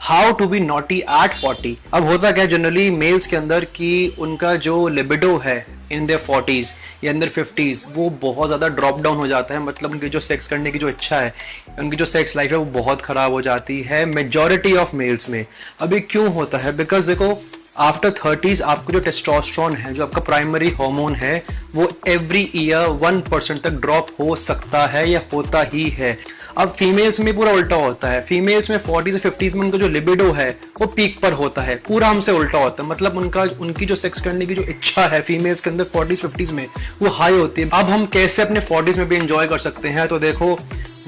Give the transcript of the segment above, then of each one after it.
How to be naughty at 40। अब होता क्या जनरली मेल्स के अंदर कि उनका जो लिबिडो है इन देयर 40s या अंदर 50s वो बहुत ज़्यादा ड्रॉप डाउन हो जाता है। मतलब उनकी जो सेक्स करने की जो इच्छा है, उनकी जो सेक्स लाइफ है वो बहुत ख़राब हो जाती है मेजॉरिटी ऑफ मेल्स में। अभी क्यों होता है? बिकॉज देखो आफ्टर 30s आपको जो टेस्टोस्टेरोन है, जो आपका प्राइमरी हार्मोन है, वो एवरी ईयर 1% तक ड्रॉप हो सकता है या होता ही है। अब फीमेल्स में पूरा उल्टा होता है। फीमेल्स में 40 से 50s में उनका जो लिबिडो है वो पीक पर होता है, पूरा हमसे उल्टा होता है। मतलब उनकी जो सेक्स करने की जो इच्छा है फीमेल्स के अंदर 40s 50s में वो हाई होती है। अब हम कैसे अपने 40s में भी एंजॉय कर सकते हैं? तो देखो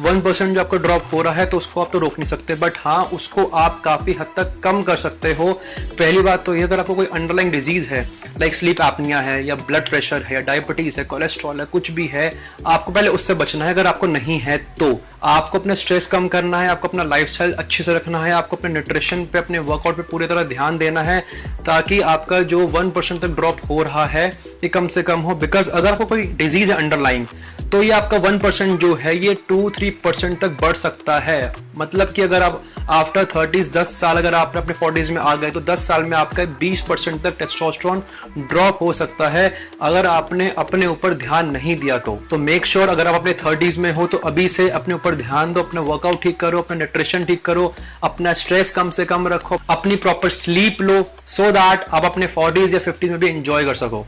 1% जो आपका ड्रॉप हो रहा है तो उसको आप तो रोक नहीं सकते, बट हाँ उसको आप काफी हद तक कम कर सकते हो। पहली बात तो ये, अगर आपको कोई अंडरलाइंग डिजीज है लाइक स्लीप एपनिया है या ब्लड प्रेशर है या डायबिटीज है, कोलेस्ट्रॉल है, कुछ भी है, आपको पहले उससे बचना है। अगर आपको नहीं है तो आपको अपने स्ट्रेस कम करना है, आपको अपना लाइफस्टाइल अच्छे से रखना है, आपको अपने न्यूट्रिशन पे, अपने वर्कआउट पे पूरी तरह ध्यान देना है ताकि आपका जो 1% तक ड्रॉप हो रहा है ये कम से कम हो। बिकॉज अगर आपको कोई डिजीज है अंडरलाइंग तो ये आपका 1% जो है ये 2-3% तक बढ़ सकता है। मतलब कि अगर आप आफ्टर 30s 10 साल अगर आप अपने 40s में आ गए तो 10 साल में आपका 20% तक टेस्टोस्टेरोन ड्रॉप हो सकता है अगर आपने अपने ऊपर ध्यान नहीं दिया तो मेक श्योर अगर आप अपने 30s में हो तो अभी से अपने ऊपर ध्यान दो, अपना वर्कआउट ठीक करो, अपना न्यूट्रिशन ठीक करो, अपना स्ट्रेस कम से कम रखो, अपनी proper sleep low, so that आप अपने 40s या 50s में भी एंजॉय कर सको।